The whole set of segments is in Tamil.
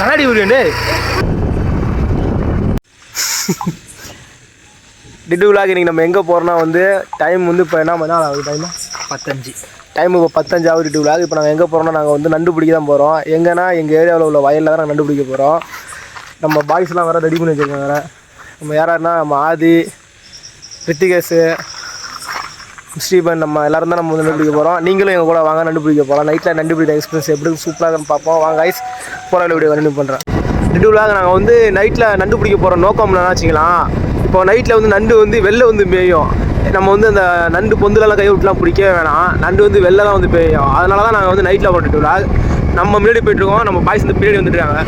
கண்ணாடி உரியண்டே டிட்டு விழாக்கு இன்றைக்கி நம்ம எங்கே போகிறோன்னா வந்து டைம் வந்து இப்போ என்ன பண்ணால் ஆகுது டைம் 10:05 டைம் இப்போ 10:05 ஆகுது டிட்டு விழாக்கு. இப்போ நாங்கள் எங்கே போகிறோன்னா நாங்கள் வந்து நண்டு பிடிக்க தான் போகிறோம். எங்கன்னா எங்கள் ஏரியாவில் உள்ள வயலில் தான் நாங்கள் நண்டு பிடிக்க போகிறோம். நம்ம பாய்ஸ்லாம் வேறு ரெடி பண்ணி வச்சுருக்காங்க வேறு. நம்ம யாராருன்னா நம்ம ஆதி, ரித்திகேஷு, ஸ்ரீபன், நம்ம எல்லோரும் தான் நம்ம வந்து நண்டு பிடிக்க போகிறோம். நீங்களும் எங்கள் கூட வாங்க நண்டு பிடிக்க போகிறோம். நைட்டில் நண்டு பிடிக்கிற எக்ஸ்பீரியன்ஸ் எப்படி சூப்பராக இருக்குன்னு பார்ப்போம். வாங்க ஐஸ் போகிற வீடியோ கண்டினியூ பண்ணுறேன். டிட்டு விழாக்கு நாங்கள் வந்து நைட்டில் நண்டு பிடிக்க போகிற நோக்கம்னா வச்சுக்கலாம். இப்போ நைட்டில் வந்து நண்டு வந்து வெளில வந்து மேயும். நம்ம வந்து அந்த நண்டு பொந்துலலாம் கை விட்டுலாம் பிடிக்கவே வேணாம். நண்டு வந்து வெளில தான் வந்து மேயும். அதனால தான் நாங்கள் வந்து நைட்டில் போட்டுட்டு விழாக் நம்ம முன்னாடி போய்ட்டுருக்கோம். நம்ம பாய்ஸ் வந்து பின்னாடி வந்துட்டுருக்காங்க,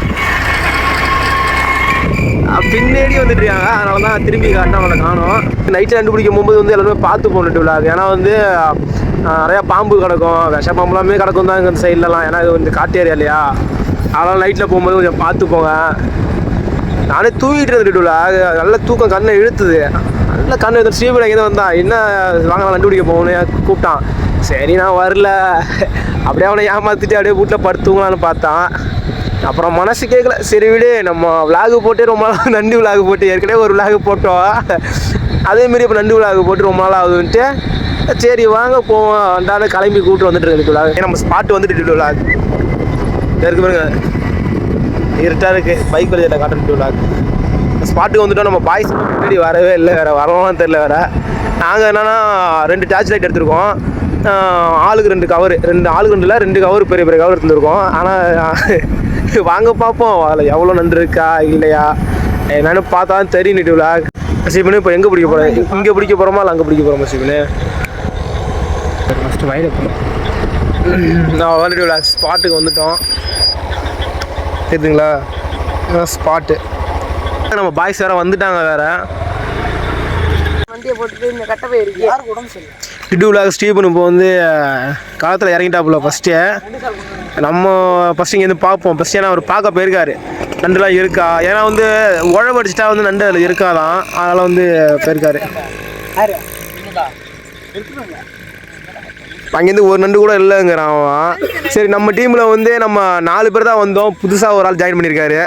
பின்னாடி வந்துட்டுருக்காங்க. அதனால தான் திரும்பி காட்டினா அவனை காணும். நைட்டில் நண்டு பிடிக்கும் போகும்போது வந்து எல்லாருமே பார்த்து போட்டுட்டு விழாக். ஏன்னா வந்து நிறையா பாம்பு கிடக்கும், விஷ பாம்புலாமே கிடக்கும் தான் இந்த சைட்லலாம். ஏன்னா இது வந்து காட்டு ஏரியா இல்லையா, அதனால் நைட்டில் போகும்போது கொஞ்சம் பார்த்து போங்க. நானே தூங்கிட்டு இருந்துட்டுல நல்ல தூக்கம், கண்ணை இழுத்துது, நல்ல கண்ணை எடுத்து. ஸ்ரீபன் எங்கே தான் வந்தான், என்ன வாங்க நண்டு பிடிக்க போகணுன்னு கூப்பிட்டான். சரி நான் வரல, அப்படியே அவனை ஏமாற்றிட்டு அப்படியே வீட்டில் படுத்துங்களான்னு பார்த்தான். அப்புறம் மனசு கேட்கல, சரி விடு நம்ம விளாகு போட்டு ரொம்ப நாள் நண்டு விளாகு போட்டு ஏற்கனவே ஒரு விளாகு போட்டோம், அதேமாரி இப்போ நண்டு விளாகு போட்டு ரொம்ப நாள் ஆகுதுன்ட்டு சரி வாங்க போவோம் அண்டான கிளம்பி கூப்பிட்டு வந்துட்டு இருக்கு விளாகு. நம்ம ஸ்பாட்டு வந்துட்டு விளாகு இருக்கு பாருங்க, இருட்டாக இருக்குது. பைக் வழியில் காட்டுட்டு விளாக் ஸ்பாட்டுக்கு வந்துவிட்டோம். நம்ம பாய்ஸ் முன்னாடி வரவே இல்லை, வேறு வரலாம் தெரில வேறு. நாங்கள் என்னென்னா 2 டார்ச் லைட் எடுத்துருக்கோம். ஆளுக்கு 2 கவர், 2 ஆளுக்கு 2 கவர், பெரிய பெரிய கவர் எடுத்துருக்கோம். ஆனால் வாங்க பார்ப்போம் அதில் எவ்வளோ நண்டு இருக்கா இல்லையா என்னென்னு பார்த்தா தான் தெரியும். நிட்டு விளாக் சிவனு இப்போ எங்கே பிடிக்க போகிறேன், இங்கே பிடிக்க போகிறோமா இல்லை அங்கே பிடிக்க போகிறோமா சிவனு? ஃபஸ்ட்டு வயலை நான் வந்துட்டு விளாக் ஸ்பாட்டுக்கு வந்துவிட்டோம். தெரியுதுங்களா ஸ்பாட்டு. நம்ம பாய்ஸ் வேறு வந்துட்டாங்க வேறு. வண்டியை போட்டுட்டு இந்த கட்டை போயிருக்கு. யாருக்கு உடம்பு சரி டிட்டு விழாக்கு ஸ்டீபன் இப்போ வந்து காலத்தில் இறங்கிட்டாப்புல ஃபஸ்ட்டு. நம்ம ஃபஸ்ட்டு இங்கேருந்து பார்ப்போம். ஃபஸ்ட்டு ஏன்னா அவர் பார்க்க போயிருக்காரு நண்டுலாம் இருக்கா. ஏன்னா வந்து உழவு அடிச்சிட்டா வந்து நண்டு அதில் இருக்காதான், அதனால் வந்து போயிருக்காரு. அங்கேருந்து ஒரு நண்டு கூட இல்லைங்கிறான் அவன். சரி நம்ம டீமில் வந்து நம்ம 4 பேர் தான் வந்தோம். புதுசாக ஒரு ஆள் ஜாயின் பண்ணியிருக்காரு,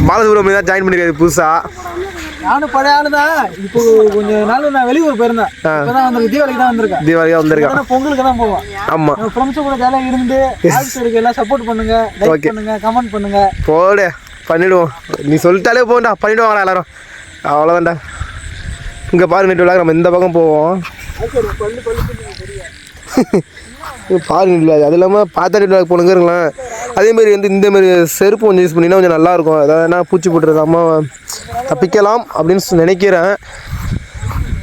பாலசுப்ரமணியம் தான் ஜாயின் பண்ணியிருக்காரு புதுசாக. நானும் பழைய ஆளு தான். இப்போ கொஞ்சம் நாள் நான் வெளியூர் போயிருந்தேன், இப்போதான் வந்து தீபாவளிக்கு தான் வந்திருக்கேன். தீபாவளிக்கு வந்திருக்கேன், பொங்கலுக்கு தான் போவோம். ஆமாம், ஃப்ரெண்ட்ஸு கூட ஜாலியாக இருந்து எல்லாம் சப்போர்ட் பண்ணுங்க, லைக் பண்ணுங்க, கமெண்ட் பண்ணுங்க. போடு பண்ணிவிடுவோம், நீ சொல்லிட்டாலே போண்டா பண்ணிவிடுவாங்களா எல்லாரும், அவ்வளோதான்டா. இங்கே பாரு நெட்டு விழா நம்ம இந்த பக்கம் போவோம். பாருங்க அது இல்லாமல் பார்த்தா நெட்டு விழா போனுங்கிறங்களேன். அதேமாரி வந்து இந்தமாரி செருப்பு கொஞ்சம் யூஸ் பண்ணினா கொஞ்சம் நல்லாயிருக்கும். அதாவது என்ன பூச்சி போட்டுருக்காமல் தப்பிக்கலாம் அப்படின்னு நினைக்கிறேன்.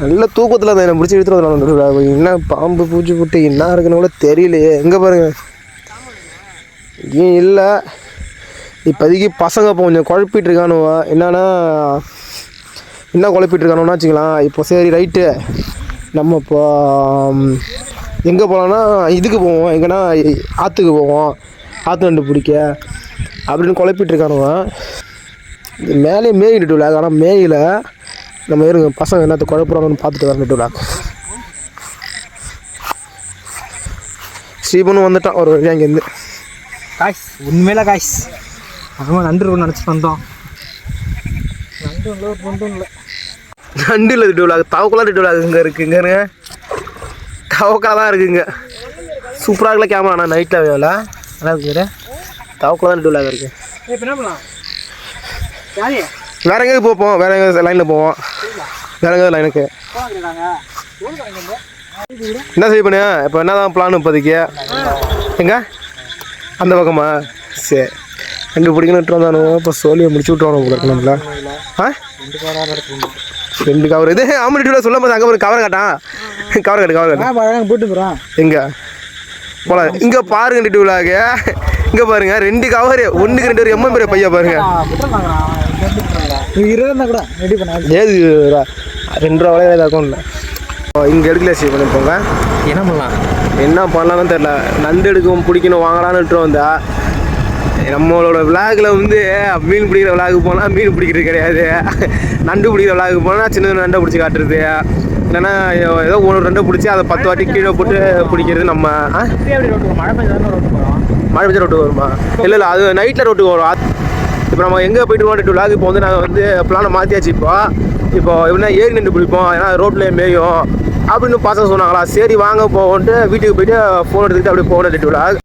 நல்ல தூக்கத்தில் அதை பிடிச்சி எடுத்துகிட்டு என்ன பாம்பு பூச்சி போட்டு என்ன இருக்குன்னு கூட தெரியலையே. எங்கே பாருங்கள் ஏன் இல்லை இப்போதைக்கு பசங்க இப்போ கொஞ்சம் குழப்பிட்டுருக்கானுவா. என்னன்னா என்ன குழப்பிட்டுருக்கானுன்னா வச்சுக்கலாம். இப்போ சரி ரைட்டு நம்ம இப்போ எங்கே போகலான்னா இதுக்கு போவோம், எங்கன்னா ஆற்றுக்கு போவோம், ஆற்று நண்டு பிடிக்க அப்படின்னு குழப்பிட்டுருக்கானுவன். இது மேலே மேயிட்டு விழாக், ஆனால் மேயில் நம்ம இருங்க பசங்க என்னத்தை குழப்புறாங்கன்னு பார்த்துட்டு வரணுட்டு விழாக். ஸ்ரீபனும் வந்துட்டான் ஒரு வழியாக இங்கேருந்து. காய்ஸ் உண்மையில காய்ஸ் அதுவும் நண்டு இருக்குன்னு நினச்சிட்டு வந்தோம். நண்டு இல்லை திட்டு விழாக், தவக்கெல்லாம் திட்டு விழாக் இங்கே இருக்குங்க. தவக்கா தான் இருக்குங்க, சூப்பராக இருக்கல கேமரா. ஆனால் நைட்டில் வேலை நல்லா இருக்குது. தவக்கெல்லாம் தான் திட்டு விழாக் இருக்குது. வேறு எங்கேயும் போவோம், வேறு எங்கே லைனில் போவோம், வேறு எங்கேயாவது லைனுக்கு என்ன செய்ய பண்ணியா? இப்போ என்ன தான் பிளான் இப்போதைக்கு? எங்கே அந்த பக்கமா? சரி ரெண்டு பிடிக்கணும் வந்தானுவோம். இப்போ சோழியை முடிச்சு விட்டுருவானு உங்களுக்கு நம்மள. ஆ 2 கவர் இது ஆம்பளை டூவில் சொல்ல போது அங்கே ஒரு கவர் காட்டான். கவர் காட்டு போட்டு போகிறோம். எங்கே போல இங்கே பாருங்க டூலாக, இங்கே பாருங்க 2 கவர், 1க்கு 2 ஒரு எம்எம் பெரிய பையா பாருங்க. ஏது 2 ரூபா வளைய அக்கௌண்ட்ல இங்கே எடுக்கல. சரி பண்ணிப்போங்க. என்ன பண்ணலான்னு தெரில. நண்டு எடுக்கவும் பிடிக்கணும் வாங்கலான்னு வந்தா. நம்மளோட விளாகில் வந்து மீன் பிடிக்கிற விளாகு போனால் மீன் பிடிக்கிறது கிடையாது, நண்டு பிடிக்கிற விளாகு போனால் சின்ன நண்டை பிடிச்சி காட்டுறது, இல்லைன்னா ஏதோ 1 2 பிடிச்சி அதை 10 வாட்டி கீழே போட்டு பிடிக்கிறது. நம்ம மழை பெஞ்சா ரோட்டுக்கு வருமா? இல்லை அது நைட்டில் ரோட்டுக்கு வரும். இப்போ நம்ம எங்கே போயிட்டு இருக்கோம் விளாக். இப்போ வந்து நாங்கள் வந்து பிளானை மாற்றியாச்சு. இப்போ எப்படின்னா ஏறி நின்று பிடிப்போம், ஏன்னா ரோட்லேயே மேயும் அப்படின்னு பசங்க சொன்னாங்களா. சரி வாங்க போவோன்ட்டு வீட்டுக்கு போயிட்டு ஃபோன் எடுத்துக்கிட்டு அப்படியே போகணும் நெட்டு விளாக்.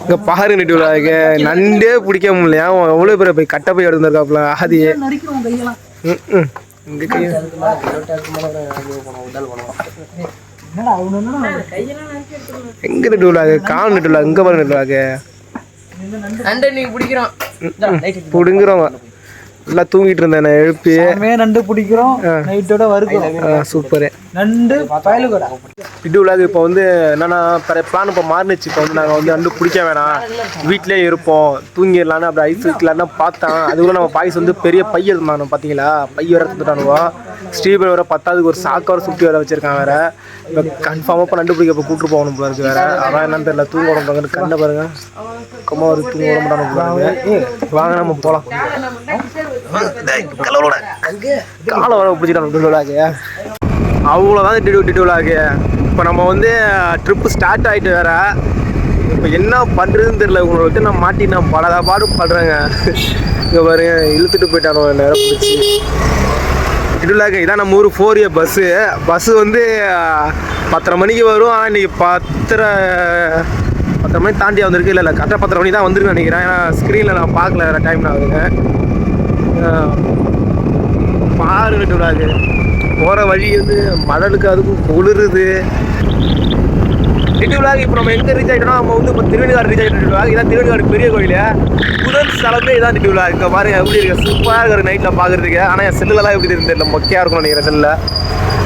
இங்கே பாரு நெட்டு விளாக் நண்டே பிடிக்க முடியலையா? எவ்வளோ பேர் போய் கட்டை போய் எடுத்துருக்காப்புல ஆதி. இங்கே கை எங்கே நெட்டு விளாக்? கால் நெட்டு விளாக் இங்கே பாரு நெட்டு விளாக் பிடுங்குறோம். நல்லா தூங்கிட்டு இருந்தேன் நான் எழுப்பி நண்டு பிடிக்கிறோம் நைட்டோட வறுக்கிறோம். சூப்பரு நண்டு பயலுகடா இது விளாக். இப்போ வந்து என்னன்னா பிளான் இப்போ மாறினுச்சு. இப்போ வந்து நாங்கள் வந்து நண்டு பிடிக்க வேணாம், வீட்டிலே இருப்போம், தூங்கிடலான்னு அப்படி ஐஸ் வைக்கலான்னு பார்த்தோம். அதுக்குள்ள நம்ம பாய்ஸ் வந்து பெரிய பைய இருந்தானோ பார்த்தீங்களா, பைய வேற எடுத்துட்டானுவோம். ஸ்ரீபர் வேற 10க்கு ஒரு சாக்கு வர சுற்றி வேற வச்சிருக்கான் வேற. இப்போ கன்ஃபார்மாக இப்போ நண்டு பிடிக்க இப்போ கூப்பிட்டு போகணும் போல இருக்கு வேற. அதான் என்னன்னு தெரியல. தூங்க விட கண்ணை பாருங்க கம்மா ஒரு தூங்க விட மாட்டானு. வாங்க நம்ம போகலாம். காலை வர பிடிச்சிட்டாங்க விளாக்கு. அவ்வளோதான் டிடுவிளாக்கு. இப்போ நம்ம வந்து ட்ரிப்பு ஸ்டார்ட் ஆகிட்டு வேற. இப்போ என்ன பண்ணுறதுன்னு தெரியல. உங்களை வச்சு நான் மாட்டி நான் பாடு படுறேங்க. இங்கே பாருங்க இழுத்துட்டு போயிட்டானோ நேரம் பிடிச்சி. டிடுவிளாக்கு இதான் நம்ம ஊர் 4A பஸ்ஸு வந்து 10:30 மணிக்கு வரும். ஆனால் இன்றைக்கி 10:30 மணி தாண்டி வந்திருக்கு. இல்லை கரெக்டாக 10:30 மணி தான் வந்துருக்குன்னு நினைக்கிறேன். ஏன்னா ஸ்க்ரீனில் நான் பார்க்கல வேறு டைம் ஆகுதுங்க. பாரு நெட்டுவிளாக்கு போகிற வழி வந்து மழலுக்கு அதுக்கும் குளிருது. நெட்டுவிளாக் இப்போ நம்ம எங்கே ரீச் ஆகிட்டோம்னா நம்ம வந்து இப்போ திருவெண்காடு ரீச் ஆகிட்டு நெட்டுவிளாக். இதான் திருவெண்காடு பெரிய கோயில். முதல் ஸ்தலமே இதான் நெட்டுவிளாக். இங்கே பாருங்க எப்படி இருக்கு, சூப்பராக இருக்கிற நைட்டில் பார்க்குறதுக்கு. ஆனால் என் செல்லுலாம் எப்படி இருந்து தெரியல, மொக்கையாக இருக்கும் நினைக்கிறேன் செல்லில்.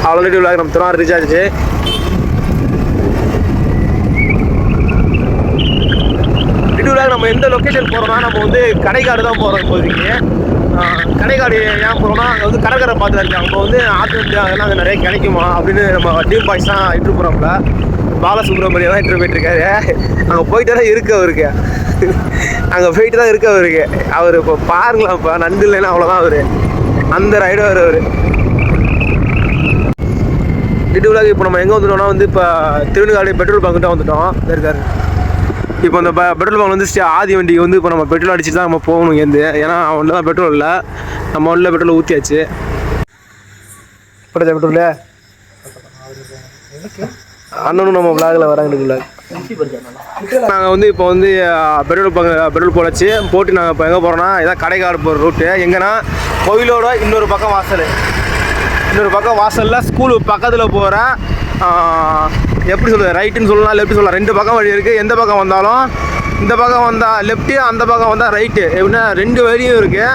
அவ்வளோ நெட்டுவிளாக் நம்ம திருவாரூர் ரீச் ஆகிடுச்சு. நெட்டுவிளாக் நம்ம எந்த லொக்கேஷன் போகிறோம்னா நம்ம வந்து கடைக்காடு தான் போகிறோம். இப்போதைக்கு கடைக்காடு ஏன் போகிறோம்னா அங்கே வந்து கடற்கரை பார்த்து இருக்கு. அங்கே வந்து ஆற்று அதெல்லாம் அங்கே நிறைய கிடைக்குமா அப்படின்னு நம்ம டீம் பாய்ஸ் தான் இட்டு போகிறோம்ல. பாலசுப்ரமணியம் தான் இட்டு போயிட்டுருக்காரு. அங்கே போயிட்டு தான் இருக்கு அவருக்கு. அங்கே போயிட்டு தான் இருக்கு அவருக்கு. அவர் இப்போ பாருங்களா, இப்போ நண்டு இல்லைன்னா அவ்வளோதான் அவர். அந்த ரைடர் அவர் நெட்டுவிளாக். இப்போ நம்ம எங்கே வந்துட்டோம்னா வந்து இப்போ திருவெண்காடு பெட்ரோல் பங்க்கிட்ட வந்துட்டோம் இருக்காரு. இப்போ அந்த பெட்ரோல் பங்க் வந்து ஆதி வண்டிக்கு வந்து இப்போ நம்ம பெட்ரோல் அடிச்சுட்டு தான் நம்ம போகணும் இங்கேருந்து. ஏன்னா அவன்ல தான் பெட்ரோல் இல்லை, நம்ம ஒன்றில் பெட்ரோல் ஊற்றியாச்சு. போட்டா பெட்ரோல் அண்ணனும் நம்ம விளாகில் வராங்க. விளாக் நாங்கள் வந்து இப்போ வந்து பெட்ரோல் போடாச்சு. போட்டு நாங்கள் இப்போ எங்கே போகிறோன்னா இதான் கடைக்காடு போகிற ரூட்டு. எங்கன்னா கோயிலோட இன்னொரு பக்கம் வாசலில் ஸ்கூலு பக்கத்தில் போகிற எப்படி சொல்கிறது, ரைட்டுன்னு சொல்லலாம் லெஃப்ட் சொல்லலாம். 2 பக்கம் வழி இருக்குது. எந்த பக்கம் வந்தாலும் இந்த பக்கம் வந்தால் லெஃப்ட்டு, அந்த பக்கம் வந்தால் ரைட்டு. எப்படின்னா 2 வழியும் இருக்குது.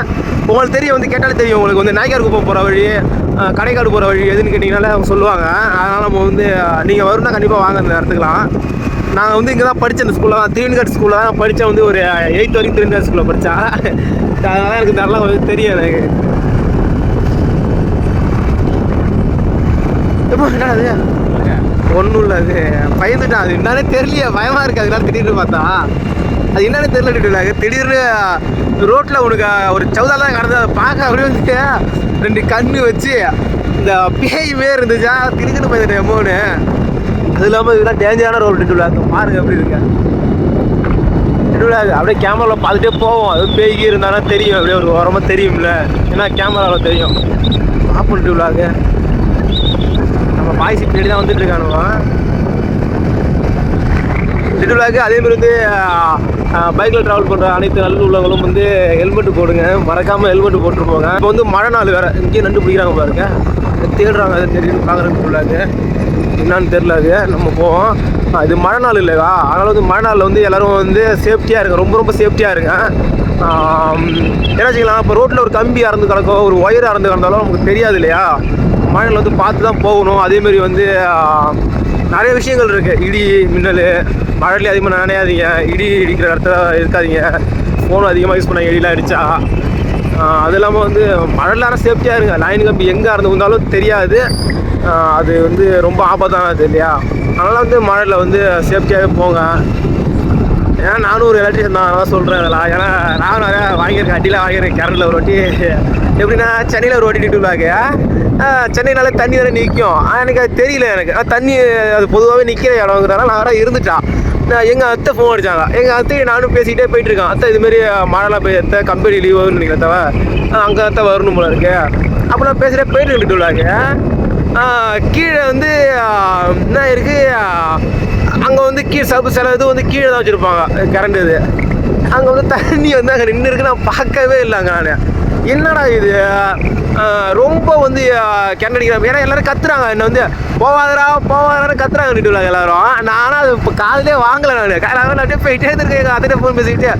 உங்களுக்கு தெரியும், வந்து கேட்டாலே தெரியும் உங்களுக்கு. வந்து நாய்க்கார் குப்பம் போகிற வழி, கடைக்காடு போகிற வழி எதுன்னு கேட்டிங்கனாலே அவங்க சொல்லுவாங்க. அதனால் நம்ம வந்து நீங்கள் வரும்னா கண்டிப்பாக வாங்க அந்த இடத்துக்குலாம். நாங்கள் வந்து இங்கே தான் படித்தேன், இந்த ஸ்கூலில் தான், திருவெண்காடு ஸ்கூலில் தான் படித்தேன். வந்து ஒரு 8th வரைக்கும் திருவெண்காடு ஸ்கூலில் படித்தேன். அதனால் எனக்கு நல்லா தெரியும் எனக்கு. எப்போ என்ன அது ஒன்றும் இல்லை, அது பயந்துட்டான். அது என்னன்னே தெரியலையே, பயமாக இருக்குது. அதெல்லாம் திடீர்னு பார்த்தா அது என்னன்னு தெரியல. திடீர்னு ரோட்டில் உனக்கு ஒரு சவுதாலாம் கடந்து அதை பார்க்க அப்படியே வந்து 2 கண்ணு வச்சு இந்த பேயுமே இருந்துச்சா, திடீர்னு பயந்துட்டேன் எம்மோன்னு. அது இல்லாமல் இதெல்லாம் டேஞ்சரான ரோல் நெட்டுவிளாக். பாருங்க எப்படி இருக்கு நெட்டுவிளாக். அப்படியே கேமராவில் பார்த்துட்டே போவோம். அது பேய்க்கு இருந்தாலும் தெரியும், அப்படியே ஒரு ஓரமாக தெரியும்ல, ஏன்னா கேமராவில் தெரியும். பார்ப்போம் நெட்டுவிளாக். நம்ம பாய்ஸ் பின்னாடி தான் வந்துட்டு இருக்கானுவான் நெட்டுவிளாக். அதேமாதிரி வந்து பைக்கில் ட்ராவல் பண்ணுற அனைத்து நல்ல உள்ளவங்களும் வந்து ஹெல்மெட்டு போடுங்க, மறக்காமல் ஹெல்மெட்டு போட்டு போங்க. இப்போ வந்து மழை நாள் வேறு, இங்கேயும் நண்டு பிடிக்கிறாங்க பாருங்க, தேடுறாங்க. அது தெரியும் பார்க்குறேன் நெட்டுவிளாக். என்னான்னு தெரில, அது நம்ம போவோம். இது மழை நாள் இல்லையா, அதனால் வந்து மழை நாளில் வந்து எல்லோரும் வந்து சேஃப்டியாக இருங்க, ரொம்ப சேஃப்டியாக இருங்க. என்ன செய்யலாம், இப்போ ரோட்டில் ஒரு கம்பி அறந்து கிடக்கும், ஒரு ஒயர் அறந்து கிடந்தாலும் நமக்கு தெரியாது இல்லையா. மழையில் வந்து பார்த்து தான் போகணும். அதேமாரி வந்து நிறைய விஷயங்கள் இருக்குது. இடி மின்னல், மழையிலே அதிகமாக நினையாதீங்க, இடி இடிக்கிற இடத்துல இருக்காதீங்க, ஃபோனும் அதிகமாக யூஸ் பண்ணாங்க இடிலாம் அடித்தா. அது இல்லாமல் வந்து மழையில சேஃப்டியாக இருங்க. லைன் கம்பி எங்கே அறந்து வந்தாலும் தெரியாது, அது வந்து ரொம்ப ஆபத்தானது இல்லையா. அதனால் வந்து மழையில் வந்து சேஃப்டியாகவே போங்க. ஏன்னா நானும் ஒரு எலக்ட்ரிஷியன் தான், அதெல்லாம் சொல்கிறேன் அதெல்லாம். ஏன்னா நான் நிறையா வாங்கியிருக்கேன், அடியில் வாங்கியிருக்கேன். கேரளில் ஒரு வாட்டி, எப்படின்னா சென்னையில் ஒரு வாட்டி நெட்டுவிளாக். சென்னையினால தண்ணி தானே நிற்கும், எனக்கு அது தெரியல. எனக்கு தண்ணி அது பொதுவாகவே நிற்கிற இடங்கிறதால நான் வேறு இருந்துட்டான். நான் எங்கள் அத்தை ஃபோன் அடித்தாங்க. எங்கள் அத்தையை நானும் பேசிக்கிட்டே போயிட்டுருக்கேன். அத்தை இதுமாரி மழைலாம் போய் அத்தை கம்பெனி லீவ் வரும்னு நினைக்கிறேன் தவ அங்கே அத்தை வரணும் போல இருக்கு. அப்போ நான் பேசிட்டே போயிட்டு உள்ளாங்க. கீழே வந்து என்ன இருக்குது, அங்கே வந்து கீழே சில இது வந்து கீழே தான் வச்சுருப்பாங்க கரண்ட் இது. அங்கே வந்து தண்ணி வந்து அங்கே நின்று இருக்கு. நான் பார்க்கவே இல்லைங்க. நான் என்னடா இது ரொம்ப வந்து கிணடிக்கிறாங்க. ஏன்னா எல்லோரும் கத்துறாங்க, என்னை வந்து போவாதரான்னு கத்துறாங்க நிட்டுலாங்க எல்லாரும். நானும் அது இப்போ காலையிலே வாங்கலை. நான் அப்படியே போயிட்டே இருக்கேன். எங்கள் அத்தைகிட்ட ஃபோன் பேசிக்கிட்டு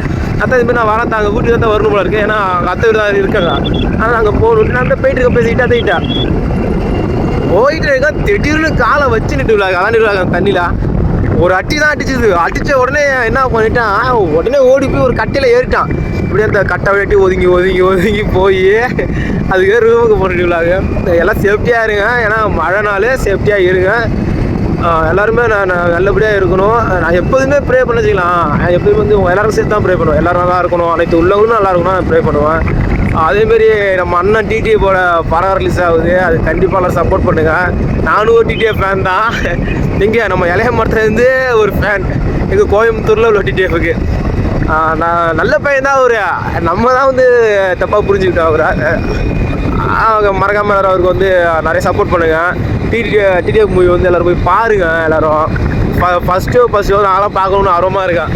அத்தை இதுமாதிரி நான் வரேன், தாங்க வீட்டுக்கு தான் வரணும் போல இருக்கேன். ஏன்னா அத்தை வீடு தான் இருக்காங்க. ஆனால் அங்கே போகணும். நான் போயிட்டு இருக்க பேசிக்கிட்டு அத்தைக்கிட்ட போயிட்டு இருக்கேன். திடீர்னு காலை வச்சு நிட்டுலாங்க. அதான் நிட்டுலாங்க தண்ணியில் ஒரு அட்டி தான் அடிச்சுது. அடித்த உடனே என்ன பண்ணிட்டான், உடனே ஓடி போய் ஒரு கட்டையில் ஏறிட்டான். இப்படியே அந்த கட்டை வெட்டி ஒதுங்கி போய் அதுக்கு ரூமுக்கு போட்டுவிடலாங்க. எல்லாம் சேஃப்டியாக இருங்க. ஏன்னா மழை நாள் சேஃப்டியாக இருங்க. எல்லாருமே நான் நல்லபடியாக இருக்கணும். நான் எப்போதுமே ப்ரே பண்ண செய்யலாம். எப்போதுமே வந்து எல்லோரும் சேர்த்து தான் ப்ரே பண்ணுவேன். எல்லோரும் நல்லா இருக்கணும், அனைத்து உள்ளவங்களும் நல்லா இருக்கணும் நான் ப்ரே பண்ணுவேன். அதேமாரி நம்ம அண்ணன் டிடிஎஃபோட படம் ரிலீஸ் ஆகுது. அது கண்டிப்பாக எல்லாம் சப்போர்ட் பண்ணுங்கள். நானும் ஒரு டிடிஎஃப் ஃபேன் தான். எங்கே நம்ம இளைய மரத்துலேருந்து ஒரு ஃபேன் எங்கள் கோயம்புத்தூரில் உள்ள டிடிஎஃப்க்கு. நான் நல்ல பையன் தான் அவரு. நம்ம தான் வந்து தப்பாக புரிஞ்சுக்கிட்டோம் அவரை. மறக்காமல் எல்லாரும் அவருக்கு வந்து நிறைய சப்போர்ட் பண்ணுங்கள். டிடிஎஃப் மூவி வந்து எல்லோரும் போய் பாருங்கள். எல்லோரும் ஃபஸ்ட்டு நான்லாம் பார்க்கணுன்னு ஆர்வமாக இருக்கேன்.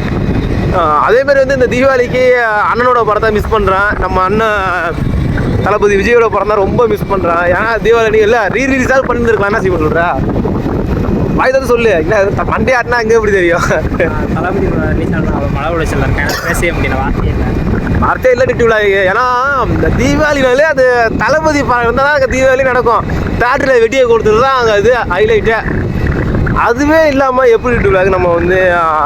அதேமாதிரி வந்து இந்த தீபாவளிக்கு அண்ணனோட படத்தை மிஸ் பண்ணுறேன். நம்ம அண்ணன் தளபதி விஜயோட படம் தான் ரொம்ப மிஸ் பண்ணுறேன். ஏன்னா தீபாவளி இல்லை ரீரிலீஸாக பண்ணியிருக்கலாம். என்ன செய்ய சொல்கிறா வாய்தான் சொல்லு. என்ன மண்டே ஆட்டினா அங்கே எப்படி தெரியும்? தளபதி மழை உளைச்சல் இருக்கேன், பேசவே முடியல, வார்த்தையே இல்லை டிடிவில. ஏன்னா இந்த தீபாவளினாலே அது தளபதி படம் இருந்தால் தான் அங்கே தீபாவளி நடக்கும். தேட்டரில் வெட்டியை கொடுத்துட்டு தான் அங்கே அது ஹைலைட்டு. அதுவே இல்லாமல் எப்படி டிடிவிலாக நம்ம வந்து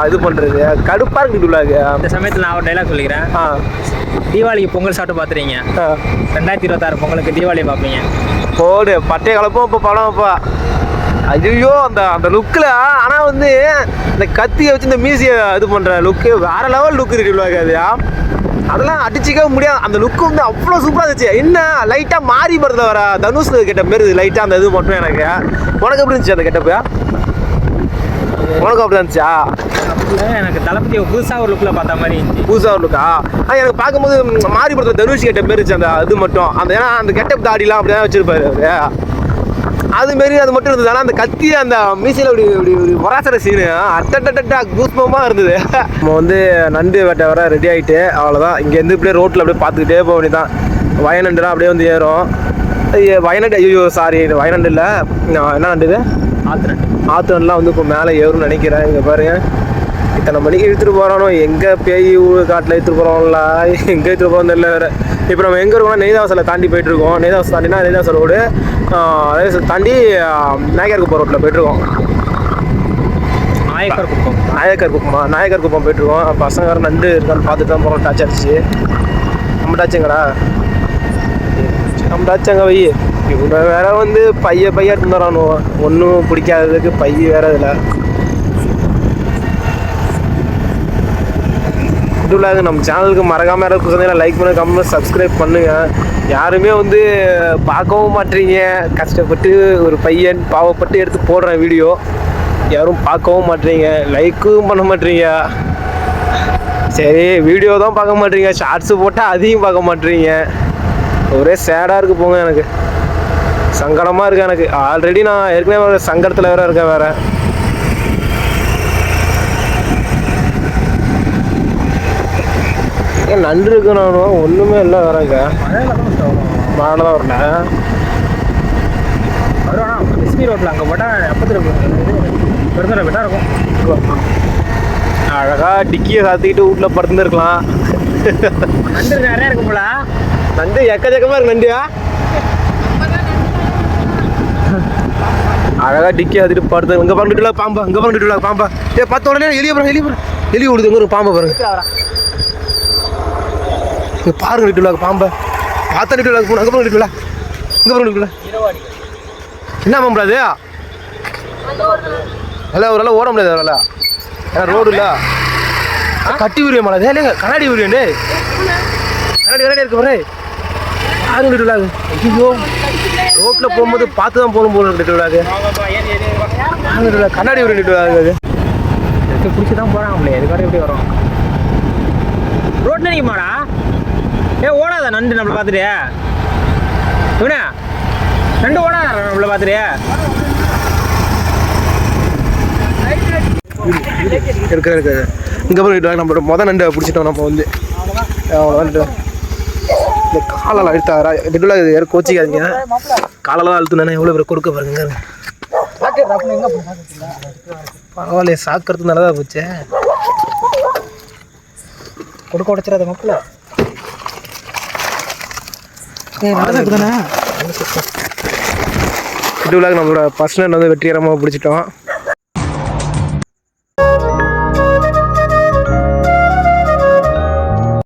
இது பண்ணுறது கடுப்பாக இருக்கு டிடிவிலாக. இந்த சமயத்தில் நான் ஒரு டைலாக் சொல்லிக்கிறேன். தீபாவளிக்கு பொங்கல் சாப்பிட்டு பார்த்துறீங்க, 2026 பொங்கலுக்கு தீபாவளி பார்ப்பீங்க. போடு பட்டைய கலப்போம். இப்போ படம் அப்பா ஐயோ அந்த லுக்கில். ஆனால் வந்து இந்த கத்தியை வச்சு இந்த மீசியை இது பண்ணுற லுக்கு வேறு லெவல் லுக்கு டிடிவிலாக. அது அதெல்லாம் அடிச்சிக்கவே முடியாது. அந்த லுக்கு வந்து அவ்வளோ சூப்பராக இருந்துச்சு. என்ன லைட்டாக மாறி படுறத வர தனுஷ் கெட்ட மாரி லைட்டாக அந்த இது மட்டும் எனக்கு. உனக்கு எப்படி இருந்துச்சு அந்த கெட்டப்பா? உனக்கு அப்படி இருந்துச்சா? எனக்கு தளபதியை புதுசாக ஒரு லுக்கில் பார்த்த மாதிரி இருந்துச்சு. புதுசாக ஒரு லுக்கா? எனக்கு பார்க்கும்போது மாறி படுற தனுஷ் கெட்ட மாரி இருந்துச்சு அந்த இது மட்டும். அந்த ஏன்னா அந்த கெட்டப் தாடிலாம் அப்படி தான் வச்சுருப்பாரு அவரு. அதுமாரி அது மட்டும் இருந்தது. ஆனால் அந்த கத்தி அந்த மீசையில் இப்படி இப்படி வராசர சீனு அட்டா கூஸ்பமாக இருந்தது. நம்ம வந்து நண்டு வேட்டை வர ரெடி ஆகிட்டு அவ்வளோதான். இங்கேருந்து இப்படியே ரோட்டில் அப்படியே பார்த்துக்கிட்டே போக வேண்டியதான். வயநண்டுலாம் அப்படியே வந்து ஏறும். வயநாடு ஐயோ சாரி வயநாடு இல்லை, என்ன நண்டு இது? ஆற்று நண்டுலாம் வந்து இப்போ மேலே ஏறும்னு நினைக்கிறேன். இங்கே பாருங்க இத்தனை மணிக்கு இழுத்துட்டு போகிறானோ, எங்கே பேய் காட்டில் இழுத்துட்டு போகிறோம்ல, எங்கே இழுத்துட்டு போகிறோம் தெரியல வேறு. இப்போ நம்ம எங்கே இருக்கோம்னா நெய்தாவசலை தாண்டி போயிட்டுருக்கோம். நெய்தாவசம் தாண்டினா நெய்தாவசல் ரோடு தாண்டி நாயக்கர் குப்பம் ரோட்டில் போயிட்டுருக்கோம். நாயக்கர் குப்பம் போயிட்டுருக்கோம். பசங்க வேறு நண்டு இருக்கான்னு பார்த்துட்டு தான் போகிறோம். டாச் அடிச்சு நம்ம டாச்சுங்கடா, நம்ம டாச்சாங்க வை. இவங்க வேற வந்து பைய எடுத்துறானோ, ஒன்றும் பிடிக்காததுக்கு பைய வேற இதில். இதுலாக நம்ம சேனலுக்கு மறக்காமல் யாராவது புதுசாக லைக் பண்ண, கமெண்ட், சப்ஸ்கிரைப் பண்ணுங்கள். யாருமே வந்து பார்க்கவும் மாட்டீங்க. கஷ்டப்பட்டு ஒரு பையன் பாவப்பட்டு எடுத்து போடுறேன் வீடியோ, யாரும் பார்க்கவும் மாட்டீங்க, லைக்கும் பண்ண மாட்டீங்க. சரி வீடியோ தான் பார்க்க மாட்டீங்க, ஷார்ட்ஸு போட்டால் அதையும் பார்க்க மாட்டீங்க. ஒரே சேடாக இருக்குது போங்க. எனக்கு சங்கடமாக இருக்குது. எனக்கு ஆல்ரெடி நான் ஏற்கனவே ஒரு சங்கடத்தில் வேறு இருக்கேன். வேறு நன்று இருக்கு. நானும் ஒன்றுமே இல்லை வரேங்க. மழை தான் வரல. எஸ்பி ரோட்டில் அங்கே போட்டால் எப்போ பெருந்தர விட்டா இருக்கும். அழகாக டிக்கியை சாத்திக்கிட்டு வீட்டில் படுத்துருக்கலாம். நண்டு நிறையா இருக்கும் போல. நண்டு எக்கச்சக்கமாக இருக்கு. நண்டியா அழகாக டிக்கி சாத்திட்டு படுத்து. இங்கே பண்ணிட்டுல பாம்பா, இங்கே பண்ணிட்டுல பாம்பா. பார்த்த உடனே எலி ஓடுது. இங்கே ஒரு பாம்பை பாருங்க. பாருங்க நிட்டுல பாம்பை பார்த்தா நிட்டுல போன. அங்கே பண்ண நிட்டுல, இங்கே பண்ண நிட்டுல என்ன பண்ண முடியாது. அதெல்லாம் ஒரு ஓட முடியாது. அதெல்லாம் ஏன்னா ரோடு இல்லை. கட்டி உரியம் மழை இல்லைங்க, கண்ணாடி உரியம். கண்ணாடி இருக்கு பாரு. யாரும் நிட்டுலாது. ஐயோ ரோட்டில் போகும்போது பார்த்து தான் போகணும் போகணும் நிட்டுலாது. கண்ணாடி உரியம் நிட்டுலாது. பிடிச்சி தான் போகிறாங்களே இதுக்காக எப்படி வரும் ரோட்டில் நிற்குமாடா ஓடாத நண்டு நம்மளை பார்த்துட்டு இவனே நண்டு ஓடாத நம்மளை பார்த்துட்டு இருக்கு இங்கே போய் நம்மளோட நண்டை பிடிச்சிட்டோம் நம்ம வந்து அவ்வளோ இந்த காலெல்லாம் அழுத்தாரா ரெகுலர் இது யாரும் கோச்சிக்காதீங்க காலெல்லாம் அழுத்துனா எவ்வளோ பேர் கொடுக்க பாருங்க பரவாயில்லையே சாக்கிறது நல்லதாக போச்சு கொடுக்க உடச்சிடாத மக்களை ரெகுலர் நம்மளோட பர்சனல் வந்து வெற்றிகரமாக பிடிச்சிட்டோம்